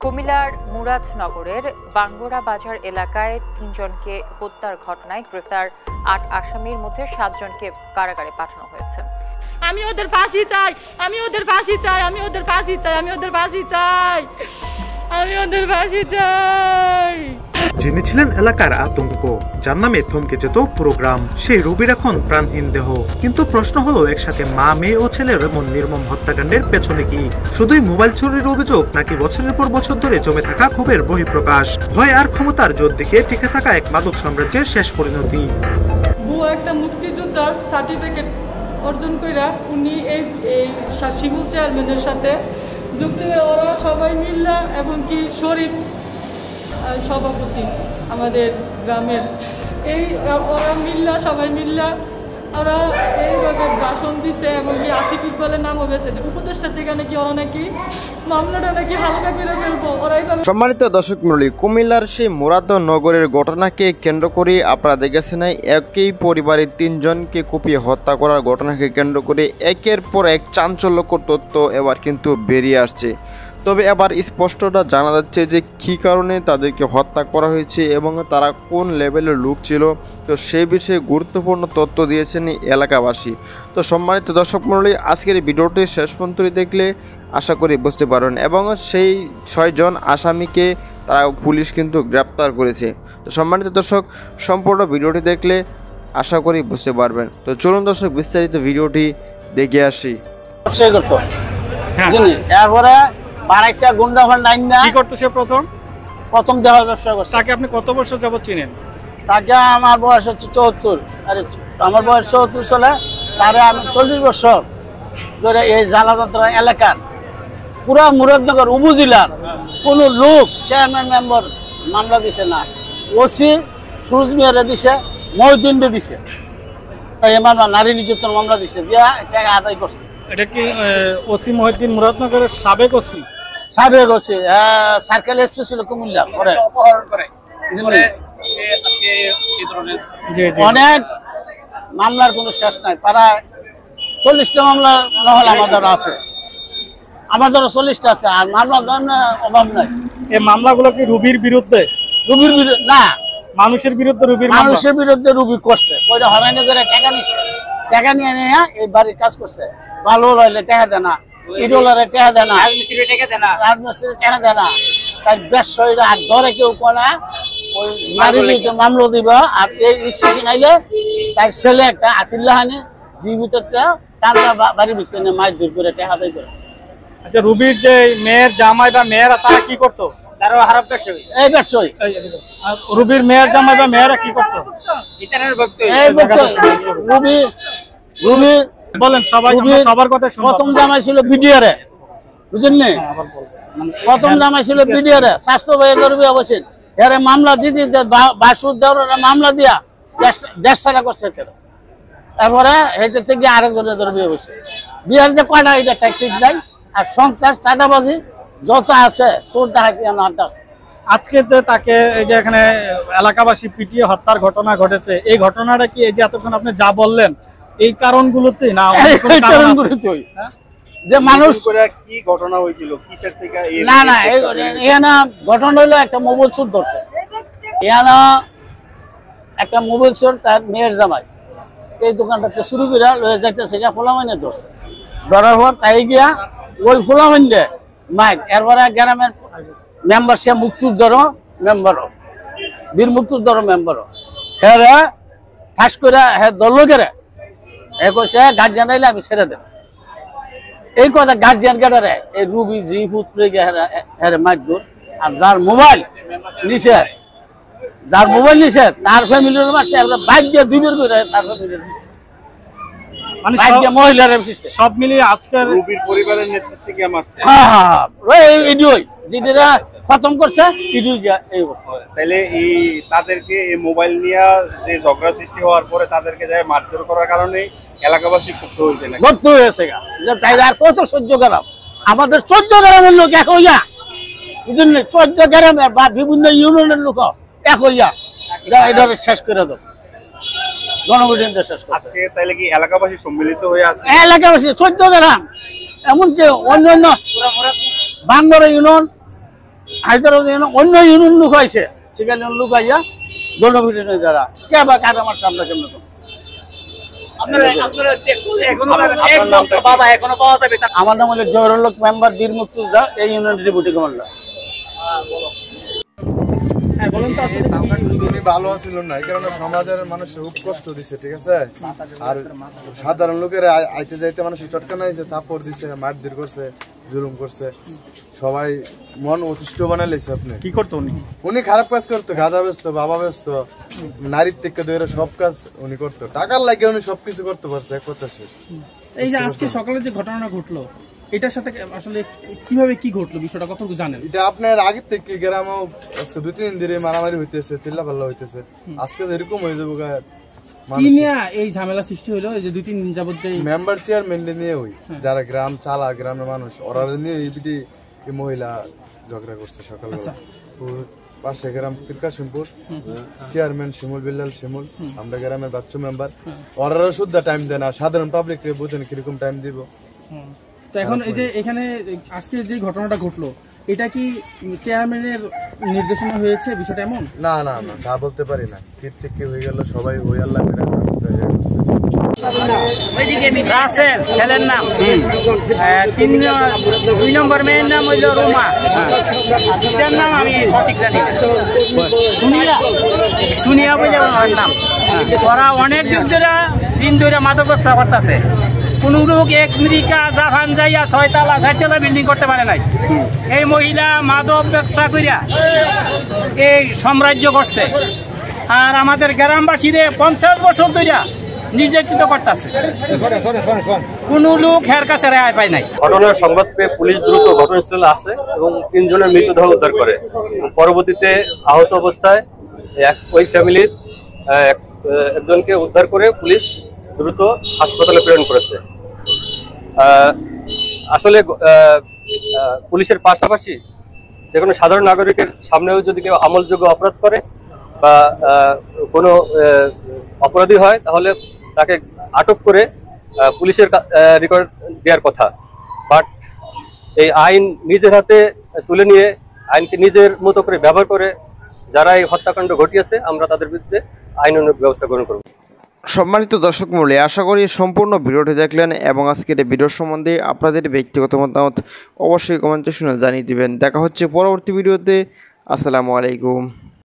কুমিল্লার মুরাদনগরের বাঙ্গরা বাজার এলাকায় ৩ জনকে হত্যার ঘটনায় গ্রেফতার ৮ আসামির মধ্যে ৭ জনকে কারাগারে পাঠানো হয়েছে। আমি ওদের ফাঁসি চাই, আমি ওদের ফাঁসি চাই, আমি ওদের ফাঁসি চাই, আমি ওদের ফাঁসি চাই, আমি ওদের ফাঁসি চাই। যিনি ছিলেন এলাকার আতঙ্ক, যার নামে থমকে যেত পুরো গ্রাম, সেই রবির এখন প্রাণহীন দেহ। কিন্তু প্রশ্ন হলো, একসাথে মা, মেয়ে ও ছেলের এমন নির্মম হত্যাকাণ্ডের পেছনে কি শুধুই মোবাইল চুরির অভিযোগ, নাকি বছরের পর বছর ধরে জমে থাকা ক্ষোভের বহিঃপ্রকাশ, ভয় আর ক্ষমতার জোর দিকে টিকে থাকা এক মাদক সাম্রাজ্যের শেষ পরিণতি? বুয়া একটা মুক্তিযোদ্ধার সার্টিফিকেট অর্জন কইরা উনি এই শিমুল চেয়ারম্যানের সাথে যুক্ত হয়ে ওরা সবাই মিল্লা এবং কি শরীফ সভাপতি আমাদের গ্রামের এই ওরা মিল্লা সবাই মিল্লা ওরা এইভাবে ভাষণ দিছে এবং কি আসিফ ইকবালের নামও বেছে যে উপদেষ্টা থেকে নাকি ওরা নাকি মামলাটা নাকি হালকা করে ফেলবো ওরা এইভাবে। সম্মানিত দর্শক মণ্ডলী, কুমিল্লার সেই মুরাদনগরের ঘটনাকে কেন্দ্র করে আপনারা দেখেছেন একই পরিবারের ৩ জনকে কুপিয়ে হত্যা করার ঘটনাকে কেন্দ্র করে একের পর এক চাঞ্চল্যকর তথ্য এবার কিন্তু বেরিয়ে আসছে। তবে এবার স্পষ্টটা জানা যাচ্ছে যে কী কারণে তাদেরকে হত্যা করা হয়েছে এবং তারা কোন লেভেলের লোক ছিল। তো সেই বিষয়ে গুরুত্বপূর্ণ তথ্য দিয়েছেন এলাকাবাসী। তো সম্মানিত দর্শক মণ্ডলী, আজকের এই ভিডিওটি শেষ পর্যন্ত দেখলে আশা করি বুঝতে পারবেন এবং সেই ৬ জন আসামিকে তারা পুলিশ কিন্তু গ্রেপ্তার করেছে। তো সম্মানিত দর্শক, সম্পূর্ণ ভিডিওটি দেখলে আশা করি বুঝতে পারবেন। তো চলুন দর্শক, বিস্তারিত ভিডিওটি দেখে আসি। এরপরে আরেকটা গুন্ডা ফান্ডা আইন না কি করতে সে প্রথম দেওয়ার ব্যবসা করছে। তাকে আপনি কত বছর যাবত চিনেন? তাকে আমার বয়স হচ্ছে ৭৪। আরে আমার বয়স ৭৪ সালে, তারে আমি ৪০ বছর ধরে এই জালাযাত্রা এলাকার পুরা মুরাদনগর উপজেলার কোনো লোক চেয়ারম্যান মেম্বার মামলা দিছে না। ওসি সুরজ মিয়ারে দিছে, মহিউদ্দিনকে দিছে, এমন নারী নির্যাতন মামলা দিছে, দিয়া টাকা আদায় করছে। এটা কি ওসি মহিউদ্দিন মুরাদনগরের সাবেক ওসি? সাবেক ওসি, সার্কেল এসপি ছিল কুমিল্লা। অনেক মামলার কোনো শেষ নাই, প্রায় ৪০টা মামলা নহল আমাদের আছে, আমাদের ৪০টা আছে, আর মামলার অভাব নাই। এই মামলাগুলো কি রুবির বিরুদ্ধে? রুবির বিরুদ্ধে না, মানুষের বিরুদ্ধে। মানুষের বিরুদ্ধে রুবি করছে, ওইটা হরানি করে টাকা নিছে, টাকা নিয়ে নিয়ে এই বাড়ির কাজ করছে। ভালো হইলে টাকা দেয় না, ইডলারে টাকা দেয় না, রাজমিস্ত্রি টাকা দেয় না, তাই ব্যবসায়ীরা আর ধরে কেউ কোনা ওই নারী মামলা দিবা। আর এই স্টেশন আইলে তার ছেলে একটা আতিল্লাহানি জীবিত টাকা বাড়ির ভিতরে মাছ দূর করে টাকা আদায় করে। আচ্ছা, রুবির যে মেয়ের জামাই বা মেয়েরা তারা কি করতো? তারাও হারাপ ব্যবসায়ী। এই ব্যবসায়ী রুবির মেয়ের জামাই বা মেয়েরা কি করতো? রুবির বলেন সবার কথা। প্রথম জামাই ছিল বিডিআরে, বুঝলেন? প্রথম জামাই ছিল বিডিআরে, স্বাস্থ্য ভাইয়ের ধরবি অবশ্যই এর মামলা দিদি বাসুদ দেওয়ার মামলা দিয়া ১.৫ টাকা করছে। তারপরে এতে থেকে আরেকজনের ধরবি অবশ্যই বিহার যে কয়টা এটা ঠিক নাই। আর সংস্থার চাঁদাবাজি যত আছে, চোর ডাকাতি আড্ডা আছে। আজকে তাকে এই যে এখানে এলাকাবাসী পিটিয়ে হত্যার ঘটনা ঘটেছে, এই ঘটনাটা কি এই যে এতক্ষণ আপনি যা বললেন এই কারণগুলোতে না? যে মানুষ কি ঘটনা হয়েছিল, কিসের থেকে? না না, এখানে ঘটনা হইলো একটা মোবাইল চোর ধরছে। এখানে একটা মোবাইল চোর তার মেয়ের জামাই এই দোকানটাতে শুরু করে লয়ে যাইতেছে, ফোলামাইনে ধরছে। ধরার পর তাই গিয়া ওই ফোলামাইনে মাইক, এরপরে গ্রামের মেম্বার, সে মুক্তিযোদ্ধার মেম্বারও, বীর মুক্তিযোদ্ধার মেম্বারও, হ্যাঁ ঠাস করে হ্যাঁ দল করে কইছে গার্জিয়ান আইলে আমি ছেড়ে দেব। এই কথা গার্জিয়ান কেটারে এই রুবি জি পুত্রে হ্যাঁ মাইকদুর। আর যার মোবাইল নিছে, তার ফ্যামিলির মারছে, বাইক দিয়ে 2 বের করে তার ফ্যামিলির দিচ্ছে, মানে মহিলার সব মিলিয়ে আজকে রুবির পরিবারের নেতৃত্বে কি মারছে? হ্যাঁ, ইডিওই যেটা খতম করছে ইডিও এই অবস্থা। তাহলে এই তাদেরকে এই মোবাইল নিয়ে যে ঝগড়া সৃষ্টি হওয়ার পরে তাদেরকে যায় মারধর করার কারণে এলাকাবাসী ক্ষুব্ধ হয়েছে না? ক্ষুব্ধ হয়েছে যে তাই আর কত সহ্য করাম। আমাদের ১৪ গ্রামের লোক এক হইয়া, বুঝলেন? ১৪ গ্রামের বা বিভিন্ন ইউনিয়নের লোক এক হইয়া এটা শেষ করে দেব, জনগণের শেষ করে। আজকে তাহলে কি এলাকাবাসী সম্মিলিত হয়ে আছে? এলাকাবাসী ১৪ গ্রাম, এমনকি অন্য বাঙ্গরা ইউনিয়ন, হায়দ্রাবাদে অন্য ইউনিয়ন লোক আইছে, সেখানে লোক আইয়া গণপিটনের দ্বারা কে বা কাটা মারছে আমরা কেমন আমার নাম হলো জহরুল হক, মেম্বার বীর মুক্তিযোদ্ধা, এই ইউনিয়নের ডেপুটি কমান্ডার। উনি ভালো ছিল না, এই কারণে সমাজের মানুষের খুব কষ্ট দিচ্ছে, ঠিক আছে। আর সাধারণ লোকের আইতে যাইতে মানুষ চটকা নাইছে, থাপ্পড় দিচ্ছে, মারধর করছে, জুলুম করছে, সবাই মন অতিষ্ঠ বানাই লেছে। আপনি কি করতো উনি খারাপ কাজ করতো, গাঁজা ব্যস্ত, বাবা ব্যস্ত, নারীর থেকে ধরে সব কাজ উনি করতো, টাকার লাগে উনি সবকিছু করতে পারছে, এক কথা শেষ। এই যে আজকে সকালে যে ঘটনা ঘটলো, এটার সাথে আসলে কিভাবে কি ঘটলো বিষয়টা কতটুকু জানেন? এটা আপনার আগের থেকে গ্রামেও আজকে 2-3 দিন ধরে মারামারি হইতেছে, চিল্লাপাল্লা হইতেছে, আজকে এরকম হয়ে যাবো। কি নিয়ে এই ঝামেলা সৃষ্টি হইলো? এই যে 2-3 দিন যাবত যে মেম্বার চেয়ারম্যান নিয়ে হই, যারা গ্রাম চালা, গ্রামের মানুষ, ওরা নিয়ে এই মহিলা ঝগড়া করছে সকালবেলা। পাশে গ্রাম কিরকাশিমপুর, চেয়ারম্যান শিমুল বিল্লাল শিমুল, আমরা গ্রামের বাচ্চু মেম্বার, ওরা শুদ্ধ টাইম দেয় না, সাধারণ পাবলিক বুঝেন কিরকম টাইম দিব। তো এখন এই যে এখানে আজকে যে ঘটনাটা ঘটলো, এটা কি চেয়ারম্যানের নির্দেশনা হয়েছে বিষয়টা এমন? না না না, তা বলতে পারি না, কি হয়ে গেল সবাই হই আল্লাহ করে রাসেল ছেলের নাম, 2 নম্বর মেয়ের নাম হইল রোমা, এটার নাম আমি সঠিক জানি সুনিয়া বলে ওনার নাম। ওরা অনেক দিন ধরে মাদক ব্যবসা করতেছে। কোন লোক আমেরিকা জাপান যাইয়া 6 তলা বিল্ডিং করতে পারে নাই। এই মহিলা মাদক ব্যবসা করিয়া এই সাম্রাজ্য করছে, আর আমাদের গ্রামবাসীরে 50 বছর ধরে নির্যাতিত করতেছে। কোন লোক এর কাছে রেহাই পায় নাই। ঘটনার সংবাদ পেয়ে পুলিশ দ্রুত ঘটনাস্থলে আসে এবং 3 জনের মৃতদেহ উদ্ধার করে। পরবর্তীতে আহত অবস্থায় ওই ফ্যামিলির একজনকে উদ্ধার করে পুলিশ দ্রুত হাসপাতালে প্রেরণ করেছে। আসলে পুলিশের পাশাপাশি যে কোনো সাধারণ নাগরিকের সামনেও যদি কেউ আমলযোগ্য অপরাধ করে বা কোনো অপরাধী হয়, তাহলে তাকে আটক করে পুলিশের রেকর্ড দেওয়ার কথা। বাট এই আইন নিজের হাতে তুলে নিয়ে আইনকে নিজের মতো করে ব্যবহার করে যারা এই হত্যাকাণ্ড ঘটিয়েছে, আমরা তাদের বিরুদ্ধে আইনানুগ ব্যবস্থা গ্রহণ করব। সম্মানিত দর্শক মণ্ডলী, আশা করি সম্পূর্ণ ভিডিওটি দেখলেন এবং আজকের এই ভিডিও সম্বন্ধে আপনাদের ব্যক্তিগত মতামত অবশ্যই কমেন্টে শুনে জানিয়ে দিবেন। দেখা হচ্ছে পরবর্তী ভিডিওতে। আসসালামু আলাইকুম।